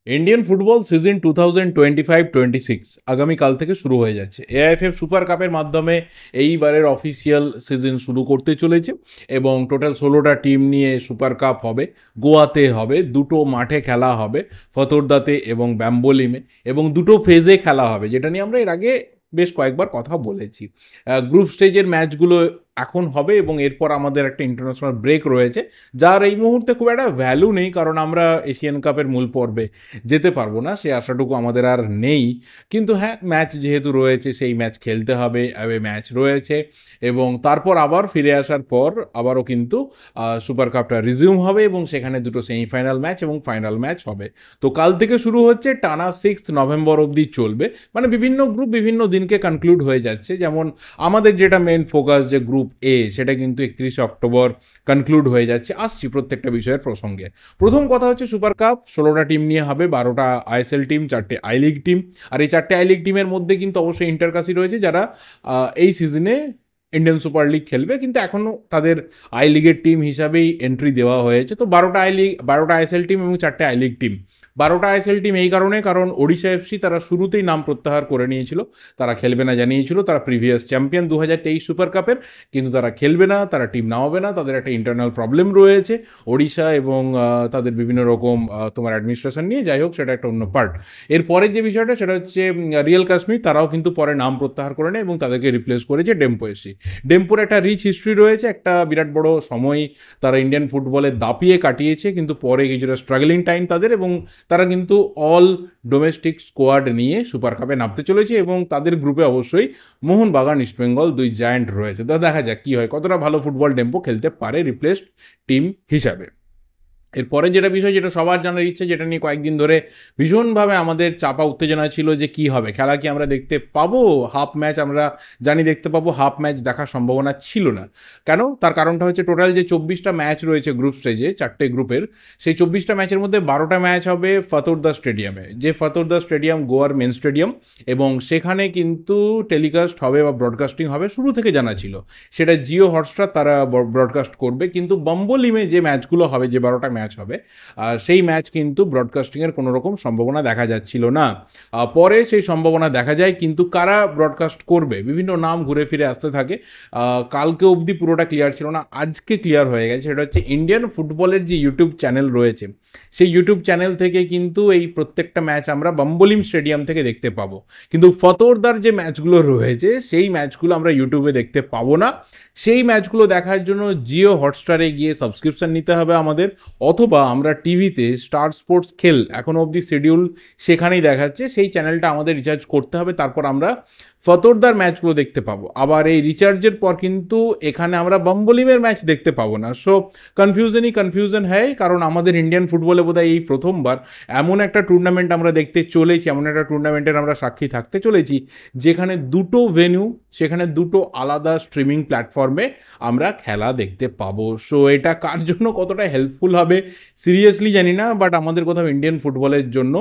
Indian football season 2025-26 আগামীকাল থেকে শুরু হয়ে যাচ্ছে। এআইএফএফ সুপার কাপের মাধ্যমে এইবারের অফিসিয়াল সিজন শুরু করতে চলেছে এবং টোটাল 16টা টিম নিয়ে সুপার কাপ হবে। গোয়াতে হবে, দুটো মাঠে খেলা হবে, ফতোরদাতে এবং ব্যাম্বোলিমে, এবং দুটো ফেজে খেলা হবে, যেটা নিয়ে আমরা এর আগে বেশ কয়েকবার কথা বলেছি। গ্রুপ স্টেজের ম্যাচগুলো এখন হবে এবং এরপর আমাদের একটা ইন্টারন্যাশনাল ব্রেক রয়েছে, যার এই মুহূর্তে খুব একটা ভ্যালু নেই, কারণ আমরা এশিয়ান কাপের মূল পর্বে যেতে পারবো না, সে আশাটুকু আমাদের আর নেই। কিন্তু হ্যাঁ, ম্যাচ যেহেতু রয়েছে সেই ম্যাচ খেলতে হবে, অ্যাওয়ে ম্যাচ রয়েছে, এবং তারপর আবার ফিরে আসার পর আবারও কিন্তু সুপার কাপটা রিজিউম হবে এবং সেখানে দুটো সেমিফাইনাল ম্যাচ এবং ফাইনাল ম্যাচ হবে। তো কাল থেকে শুরু হচ্ছে, টানা 6 নভেম্বর অবধি চলবে, মানে বিভিন্ন গ্রুপ বিভিন্ন দিনকে কনক্লুড হয়ে যাচ্ছে। যেমন আমাদের যেটা মেন ফোকাস, যে গ্রুপ এ, সেটা কিন্তু 31 অক্টোবর কনক্লুড হয়ে যাচ্ছে। আসছি প্রত্যেকটা বিষয়ের প্রসঙ্গে। প্রথম কথা হচ্ছে, সুপার কাপ 16টা টিম নিয়ে হবে, 12টা আইএসএল টিম, 4টে আই লিগ টিম। আর এই 4টে আই লিগ টিমের মধ্যে কিন্তু অবশ্যই ইন্টারকাসি রয়েছে, যারা এই সিজনে ইন্ডিয়ান সুপার লিগ খেলবে, কিন্তু এখনও তাদের আই লিগের টিম হিসাবেই এন্ট্রি দেওয়া হয়েছে। তো 12টা আইএসএল টিম এবং 4টে আই লিগ টিম। 12টা আইএসএল টিম এই কারণ ওড়িশা এফসি তারা শুরুতেই নাম প্রত্যাহার করে নিয়েছিল, তারা খেলবে না জানিয়েছিল। তারা প্রিভিয়াস চ্যাম্পিয়ন 2023 সুপার কাপের, কিন্তু তারা খেলবে না, তারা টিম নামাবে না, তাদের একটা ইন্টারনাল প্রবলেম রয়েছে ওড়িশা, এবং তাদের বিভিন্ন রকম তোমার অ্যাডমিনিস্ট্রেশন নিয়ে, যাই হোক সেটা একটা অন্য পার্ট। এরপরের যে বিষয়টা সেটা হচ্ছে রিয়েল কাশ্মীর, তারাও কিন্তু পরে নাম প্রত্যাহার করে নেয় এবং তাদেরকে রিপ্লেস করেছে ডেম্পো এফসি। ডেম্পোর একটা রিচ হিস্ট্রি রয়েছে, একটা বিরাট বড় সময় তারা ইন্ডিয়ান ফুটবলে দাপিয়ে কাটিয়েছে, কিন্তু পরে কিছুটা স্ট্রাগলিং টাইম তাদের, এবং তারা কিন্তু অল ডোমেস্টিক স্কোয়াড নিয়ে সুপার কাপে নামতে চলেছে, এবং তাদের গ্রুপে অবশ্যই মোহনবাগান, ইস্টবেঙ্গল, দুই জায়ান্ট রয়েছে। তো দেখা যাক কী হয়, কতটা ভালো ফুটবল ডেম্পো খেলতে পারে রিপ্লেসড টিম হিসাবে। এরপরে যেটা বিষয়, যেটা সবার জানার ইচ্ছে, যেটা নিয়ে কয়েকদিন ধরে ভীষণভাবে আমাদের চাপা উত্তেজনা ছিল, যে কি হবে, খেলা কি আমরা দেখতে পাবো। হাফ ম্যাচ আমরা জানি দেখতে পাবো, হাফ ম্যাচ দেখার সম্ভাবনা ছিল না। কেন? তার কারণটা হচ্ছে, টোটাল যে 24টা ম্যাচ রয়েছে গ্রুপ স্টেজে 4টে গ্রুপের, সেই 24টা ম্যাচের মধ্যে 12টা ম্যাচ হবে ফতোরদা স্টেডিয়ামে, যে ফতোরদা স্টেডিয়াম গোয়ার মেন স্টেডিয়াম, এবং সেখানে কিন্তু টেলিকাস্ট হবে বা ব্রডকাস্টিং হবে, শুরু থেকে জানা ছিল সেটা জিও হটস্টার তারা ব্রডকাস্ট করবে। কিন্তু বম্বোলিমে যে ম্যাচগুলো হবে, যে 12টা ম্যাচ হবে, সেই ম্যাচ কিন্তু ব্রডকাস্টিংয়ের কোনো রকম সম্ভাবনা দেখা যাচ্ছিল না। পরে সেই সম্ভাবনা দেখা যায়, কিন্তু কারা ব্রডকাস্ট করবে, বিভিন্ন নাম ঘুরে ফিরে আসতে থাকে। কালকে অবধি পুরোটা ক্লিয়ার ছিল না, আজকে ক্লিয়ার হয়ে গেছে। সেটা হচ্ছে, ইন্ডিয়ান ফুটবলের যে ইউটিউব চ্যানেল রয়েছে, সেই ইউটিউব চ্যানেল থেকে কিন্তু এই প্রত্যেকটা ম্যাচ আমরা বম্বোলিম স্টেডিয়াম থেকে দেখতে পাবো। কিন্তু ফতোরদার যে ম্যাচগুলো রয়েছে, সেই ম্যাচগুলো আমরা ইউটিউবে দেখতে পাবো না। সেই ম্যাচগুলো দেখার জন্য জিও হটস্টারে গিয়ে সাবস্ক্রিপশান নিতে হবে আমাদের, অথবা আমরা টিভিতে স্টার স্পোর্টস খেল এখনও অবধি শিডিউল সেখানেই দেখাচ্ছে, সেই চ্যানেলটা আমাদের রিচার্জ করতে হবে, তারপর আমরা ফতোরদার ম্যাচগুলো দেখতে পাবো। আবার এই রিচার্জের পর কিন্তু এখানে আমরা বম্বোলিমের ম্যাচ দেখতে পাবো না। সো কনফিউশন হয়, কারণ আমাদের ইন্ডিয়ান ফুটবলে বোধহয় এই প্রথমবার এমন একটা টুর্নামেন্ট আমরা দেখতে চলেছি, এমন একটা টুর্নামেন্টের আমরা সাক্ষী থাকতে চলেছি, যেখানে দুটো ভেন্যু, সেখানে দুটো আলাদা স্ট্রিমিং প্ল্যাটফর্মে আমরা খেলা দেখতে পাবো। সো এটা কার জন্য কতটা হেল্পফুল হবে সিরিয়াসলি জানি না, বাট আমাদের কোথাও ইন্ডিয়ান ফুটবলের জন্য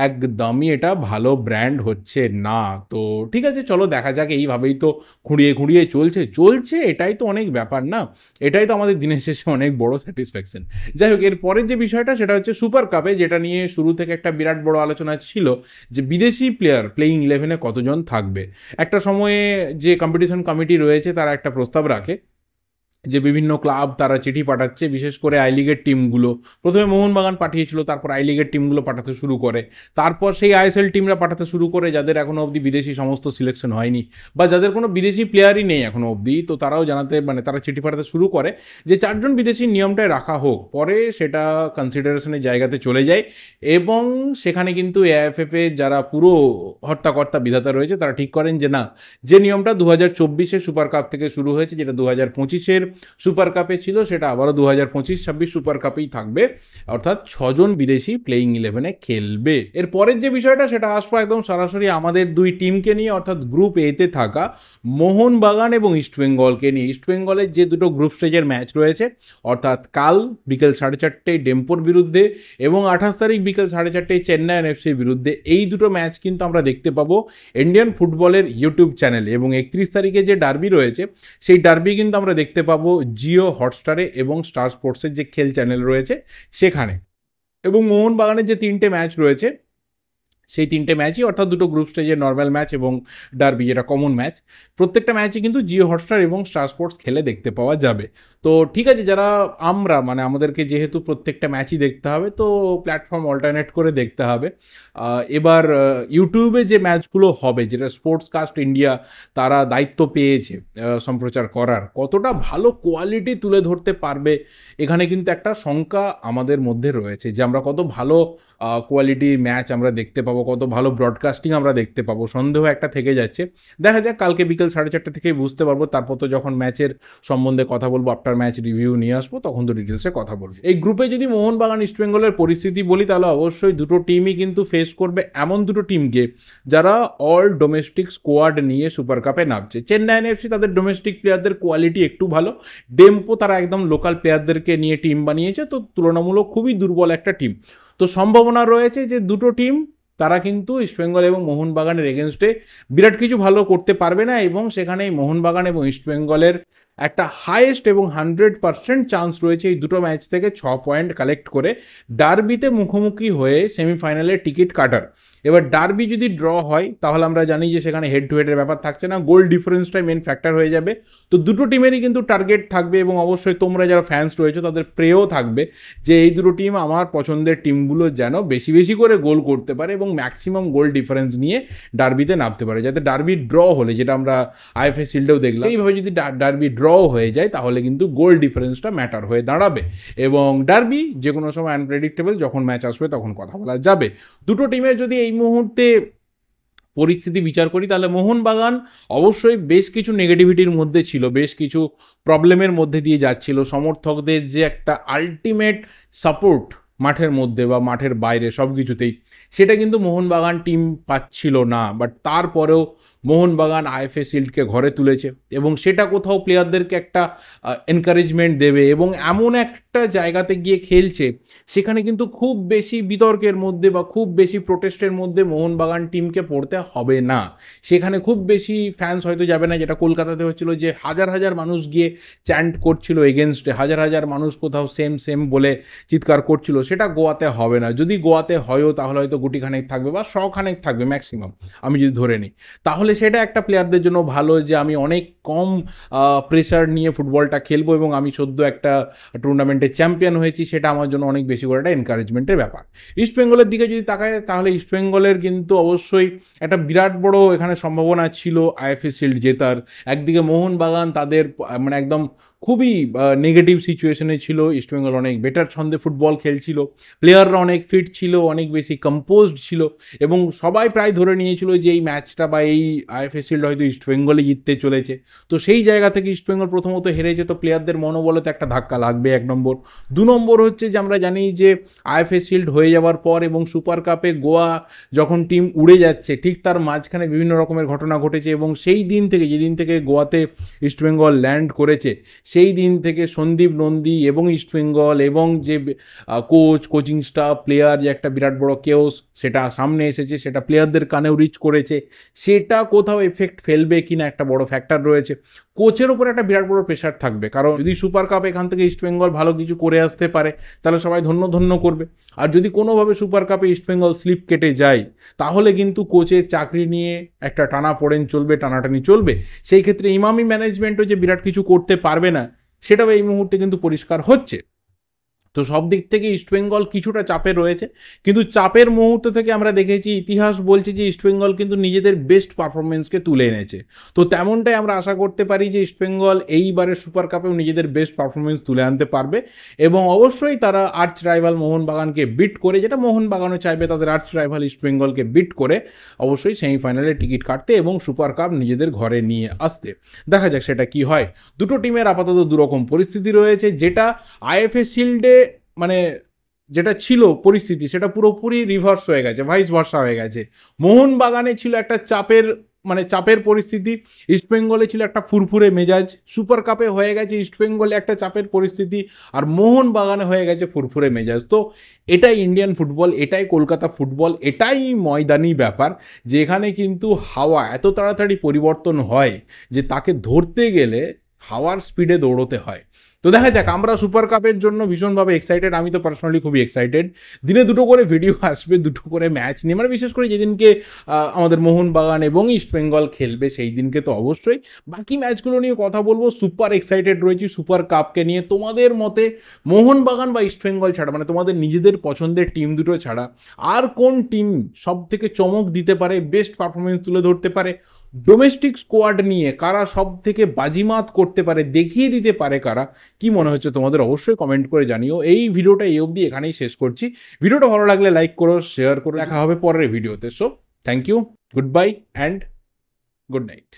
একদমই এটা ভালো ব্র্যান্ড হচ্ছে না। তো ঠিক আছে, চলো দেখা যাক। এইভাবেই তো খুঁড়িয়ে চলছে, এটাই তো অনেক ব্যাপার না, এটাই তো আমাদের দিনের শেষে অনেক বড় স্যাটিসফ্যাকশন। যাই হোক, এর পরের যে বিষয়টা সেটা হচ্ছে সুপার কাপে, যেটা নিয়ে শুরু থেকে একটা বিরাট বড় আলোচনা ছিল, যে বিদেশি প্লেয়ার প্লেইং 11-এ কতজন থাকবে। একটা সময়ে যে কম্পিটিশন কমিটি রয়েছে, তারা একটা প্রস্তাব রাখে যে বিভিন্ন ক্লাব তারা চিঠি পাঠাচ্ছে, বিশেষ করে আই লিগের টিমগুলো। প্রথমে মোহনবাগান পাঠিয়েছিল, তারপর আই লিগের টিমগুলো পাঠাতে শুরু করে, তারপর সেই আইএসএল টিমরা পাঠাতে শুরু করে, যাদের এখনও অবধি বিদেশি সমস্ত সিলেকশন হয়নি, বা যাদের কোনো বিদেশি প্লেয়ারই নেই এখনও অবধি। তো তারাও জানাতে, মানে তারা চিঠি পাঠাতে শুরু করে যে 4জন বিদেশি নিয়মটায় রাখা হোক। পরে সেটা কনসিডারেশনের জায়গাতে চলে যায়, এবং সেখানে কিন্তু এআইএফএফের যারা পুরো হর্তাকর্তা বিধাতা রয়েছে, তারা ঠিক করেন যে না, যে নিয়মটা 2024 সুপার কাপ থেকে শুরু হয়েছে, যেটা 2025 সুপার কাপে ছিল, সেটা আবারও 2025-26 সুপার কাপেই থাকবে, অর্থাৎ 6জন বিদেশি প্লেইং 11-এ খেলবে। এর পরের যে বিষয়টা, সেটা আসবো একদম সরাসরি আমাদের দুই টিমকে নিয়ে, অর্থাৎ গ্রুপ এতে থাকা মোহনবাগান এবং ইস্টবেঙ্গলকে নিয়ে। ইস্টবেঙ্গলের যে দুটো গ্রুপ স্টেজের ম্যাচ রয়েছে, অর্থাৎ কাল বিকেল 4:30টায় ডেম্পোর বিরুদ্ধে, এবং 28 তারিখ বিকেল 4:30টায় চেন্নাইন এফসির বিরুদ্ধে, এই দুটো ম্যাচ কিন্তু আমরা দেখতে পাবো ইন্ডিয়ান ফুটবলের ইউটিউব চ্যানেলে। এবং 31 তারিখে যে ডার্বি রয়েছে, সেই ডার্বি কিন্তু আমরা দেখতে পাবো জিও হটস্টারে এবং স্টার স্পোর্টসের যে খেল চ্যানেল রয়েছে সেখানে। এবং মোহনবাগানের যে 3টে ম্যাচ রয়েছে সেই 3টে ম্যাচই অর্থাৎ দুটো গ্রুপ স্টেজের নর্মাল ম্যাচ এবং ডার্বি যেটা কমন ম্যাচ, প্রত্যেকটা ম্যাচই কিন্তু জিও হটস্টার এবং স্টার স্পোর্টস খেলে দেখতে পাওয়া যাবে। তো ঠিক আছে, যারা মানে আমাদেরকে যেহেতু প্রত্যেকটা ম্যাচই দেখতে হবে, তো প্ল্যাটফর্ম অল্টারনেট করে দেখতে হবে। এবার ইউটিউবে যে ম্যাচগুলো হবে, যেটা স্পোর্টস কাস্ট ইন্ডিয়া তারা দায়িত্ব পেয়েছে সম্প্রচার করার, কতটা ভালো কোয়ালিটি তুলে ধরতে পারবে এখানে কিন্তু একটা শঙ্কা আমাদের মধ্যে রয়েছে, যে আমরা কত ভালো কোয়ালিটির ম্যাচ আমরা দেখতে পাবো, কত ভালো ব্রডকাস্টিং আমরা দেখতে পাবো, সন্দেহ একটা থেকে যাচ্ছে। দেখা যাক, কালকে বিকেল 4:30 থেকেই বুঝতে পারবো। তারপর তো যখন ম্যাচের সম্বন্ধে কথা বলবো, আফটার ম্যাচ রিভিউ নিয়ে আসবো, তখন তো ডিটেলসে কথা বলবো। এই গ্রুপে যদি মোহনবাগান ইস্টবেঙ্গলের পরিস্থিতি বলি, তাহলে অবশ্যই দুটো টিমই কিন্তু ফেস করবে এমন দুটো টিমকে যারা অল ডোমেস্টিক স্কোয়াড নিয়ে সুপার কাপে নামছে। চেন্নাই এফসি তাদের ডোমেস্টিক প্লেয়ারদের কোয়ালিটি একটু ভালো, ডেম্পো তারা একদম লোকাল প্লেয়ারদেরকে নিয়ে টিম বানিয়েছে, তো তুলনামূলক খুবই দুর্বল একটা টিম। তো সম্ভাবনা রয়েছে যে দুটো টিম তারা কিন্তু ইস্টবেঙ্গল এবং মোহনবাগানের এগেনস্টে বিরাট কিছু ভালো করতে পারবে না, এবং সেখানে মোহনবাগান এবং ইস্টবেঙ্গলের একটা হাইয়েস্ট এবং 100% চান্স রয়েছে এই দুটো ম্যাচ থেকে 6 পয়েন্ট কালেক্ট করে ডার্বিতে মুখোমুখি হয়ে সেমিফাইনালের টিকিট কাটার। এবার ডার্বি যদি ড্র হয়, তাহলে আমরা জানি যে সেখানে হেড টু হেডের ব্যাপার থাকছে না, গোল ডিফারেন্সটাই মেন ফ্যাক্টর হয়ে যাবে। তো দুটো টিমেরই কিন্তু টার্গেট থাকবে, এবং অবশ্যই তোমরা যারা ফ্যান্স রয়েছে তাদের প্রেও থাকবে যে এই দুটো টিম আমার পছন্দের টিমগুলো যেন বেশি বেশি করে গোল করতে পারে এবং ম্যাক্সিমাম গোল ডিফারেন্স নিয়ে ডার্বিতে নামতে পারে, যাতে ডার্বি ড্র হলে, যেটা আমরা আইএফএ শিল্ডেও দেখলাম, এইভাবে যদি ডার্বি ড্র হয়ে যায় তাহলে কিন্তু গোল ডিফারেন্সটা ম্যাটার হয়ে দাঁড়াবে। এবং ডার্বি যে কোনো সময় আনপ্রেডিক্টেবল, যখন ম্যাচ আসবে তখন কথা বলা যাবে। দুটো টিমের যদি এই মুহূর্তে পরিস্থিতি বিচার করি, তাহলে মোহনবাগান অবশ্যই বেশ কিছু নেগেটিভিটির মধ্যে ছিল, বেশ কিছু প্রবলেমের মধ্যে দিয়ে যাচ্ছিল। সমর্থকদের যে একটা আলটিমেট সাপোর্ট মাঠের মধ্যে বা মাঠের বাইরে সব কিছুতেই, সেটা কিন্তু মোহনবাগান টিম পাচ্ছিল না। বাট তারপরেও মোহনবাগান আইএফএ শিল্ডকে ঘরে তুলেছে, এবং সেটা কোথাও প্লেয়ারদেরকে একটা এনকারেজমেন্ট দেবে, এবং এমন একটা জায়গাতে গিয়ে খেলছে সেখানে কিন্তু খুব বেশি বিতর্কের মধ্যে বা খুব বেশি প্রোটেস্টের মধ্যে মোহনবাগান টিমকে পড়তে হবে না। সেখানে খুব বেশি ফ্যান্স হয়তো যাবে না, যেটা কলকাতাতে হচ্ছিল, যে হাজার হাজার মানুষ গিয়ে চ্যান্ট করছিল এগেনস্টে, হাজার হাজার মানুষ কোথাও সেম সেম বলে চিৎকার করছিল, সেটা গোয়াতে হবে না। যদি গোয়াতে হয়ও তাহলে হয়তো গুটিখানেক থাকবে বা 100 থাকবে ম্যাক্সিমাম, আমি যদি ধরে নিই, তাহলে সেটা একটা প্লেয়ারদের জন্য ভালো, যে আমি অনেক কম প্রেশার নিয়ে ফুটবলটা খেলবো এবং আমি সদ্য একটা টুর্নামেন্টে চ্যাম্পিয়ন হয়েছি, সেটা আমার জন্য অনেক বেশি করে একটা এনকারেজমেন্টের ব্যাপার। ইস্টবেঙ্গলের দিকে যদি তাকায়, তাহলে ইস্টবেঙ্গলের কিন্তু অবশ্যই একটা বিরাট বড় এখানে সম্ভাবনা ছিল আইএফএ শিল্ড জেতার। একদিকে মোহনবাগান তাদের মানে একদম খুবই নেগেটিভ সিচুয়েশনে ছিল, ইস্টবেঙ্গল অনেক বেটার ছন্দে ফুটবল খেলছিল, প্লেয়াররা অনেক ফিট ছিল, অনেক বেশি কম্পোজড ছিল, এবং সবাই প্রায় ধরে নিয়েছিল যে এই ম্যাচটা বা এই আইএফএ শিল্ড হয়তো ইস্টবেঙ্গলই জিততে চলেছে। তো সেই জায়গা থেকে ইস্টবেঙ্গল প্রথমত হেরেছে, তো প্লেয়ারদের মনোবলে তো একটা ধাক্কা লাগবে, 1 নম্বর। 2 নম্বর হচ্ছে যে আমরা জানি যে আইএফএ শিল্ড হয়ে যাওয়ার পর এবং সুপার কাপে গোয়া যখন টিম উড়ে যাচ্ছে, ঠিক তার মাঝখানে বিভিন্ন রকমের ঘটনা ঘটেছে, এবং সেই দিন থেকে, যেদিন থেকে গোয়াতে ইস্টবেঙ্গল ল্যান্ড করেছে, সেই দিন থেকে সন্দীপ নন্দী এবং ইস্টবেঙ্গল এবং যে কোচিং স্টাফ, প্লেয়ার, যে একটা বিরাট বড় কেওস সেটা সামনে এসেছে, সেটা প্লেয়ারদের কানেও রিচ করেছে, সেটা কোথাও এফেক্ট ফেলবে কিনা একটা বড় ফ্যাক্টর রয়েছে। কোচের উপর একটা বিরাট বড় প্রেশার থাকবে, কারণ যদি সুপার কাপ এখান থেকে ইস্টবেঙ্গল ভালো কিছু করে আসতে পারে, তাহলে সবাই ধন্য ধন্য করবে। আর যদি কোনোভাবে সুপার কাপে ইস্টবেঙ্গল স্লিপ কেটে যায়, তাহলে কিন্তু কোচের চাকরি নিয়ে একটা টানাপোড়েন চলবে, টানাটানি চলবে। সেই ক্ষেত্রে ইমামি ম্যানেজমেন্টও যে বিরাট কিছু করতে পারবে না, সেটাও এই মুহূর্তে কিন্তু পরিষ্কার হচ্ছে। তো সব দিক থেকে ইস্টবেঙ্গল কিছুটা চাপে রয়েছে, কিন্তু চাপের মুহূর্ত থেকে আমরা দেখেছি, ইতিহাস বলছে যে ইস্টবেঙ্গল কিন্তু নিজেদের বেস্ট পারফরমেন্সকে তুলে এনেছে। তো তেমনটাই আমরা আশা করতে পারি যে ইস্টবেঙ্গল এইবারের সুপার কাপেও নিজেদের বেস্ট পারফরমেন্স তুলে আনতে পারবে, এবং অবশ্যই তারা আর্চ রাইভাল মোহনবাগানকে বিট করে, যেটা মোহনবাগানও চাইবে তাদের আর্চ রাইভাল ইস্টবেঙ্গলকে বিট করে অবশ্যই সেমিফাইনালে টিকিট কাটতে এবং সুপার কাপ নিজেদের ঘরে নিয়ে আসতে। দেখা যাক সেটা কি হয়। দুটো টিমের আপাতত দুরকম পরিস্থিতি রয়েছে, যেটা আইএফএ শিল্ডে মানে যেটা ছিল পরিস্থিতি, সেটা পুরোপুরি রিভার্স হয়ে গেছে, ভাইস ভার্সা হয়ে গেছে। মোহনবাগানে ছিল একটা চাপের পরিস্থিতি, ইস্টবেঙ্গলে ছিল একটা ফুরফুরে মেজাজ। সুপার কাপে হয়ে গেছে ইস্টবেঙ্গলে একটা চাপের পরিস্থিতি, আর মোহনবাগানে হয়ে গেছে ফুরফুরে মেজাজ। তো এটাই ইন্ডিয়ান ফুটবল, এটাই কলকাতা ফুটবল, এটাই ময়দানি ব্যাপার, যেখানে কিন্তু হাওয়া এত তাড়াতাড়ি পরিবর্তন হয় যে তাকে ধরতে গেলে হাওয়ার স্পিডে দৌড়তে হয়। তো দেখা যাক, আমরা সুপার কাপের জন্য ভীষণভাবে এক্সাইটেড, আমি তো পার্সোনালি খুবই এক্সাইটেড। দিনে 2টো করে ভিডিও আসবে, 2টো করে ম্যাচ নিয়ে, মানে বিশেষ করে যেদিনকে আমাদের মোহনবাগান এবং ইস্টবেঙ্গল খেলবে সেই দিনকে তো অবশ্যই। বাকি ম্যাচগুলো নিয়ে কথা বলবো। সুপার এক্সাইটেড রয়েছি সুপার কাপকে নিয়ে। তোমাদের মতে মোহনবাগান বা ইস্টবেঙ্গল ছাড়া, মানে তোমাদের নিজেদের পছন্দের টিম দুটো ছাড়া আর কোন টিম সব থেকে চমক দিতে পারে, বেস্ট পারফরমেন্স তুলে ধরতে পারে, ডোমেস্টিক স্কোয়াড নিয়ে কারা সব থেকে বাজিমাত করতে পারে, দেখিয়ে দিতে পারে কারা, কি মনে হচ্ছে তোমাদের অবশ্যই কমেন্ট করে জানিও। এই ভিডিওটা এই অবধি এখানেই শেষ করছি। ভিডিওটা ভালো লাগলে লাইক করো, শেয়ার করো। দেখা হবে পরের ভিডিওতে। So thank you, good bye and good night.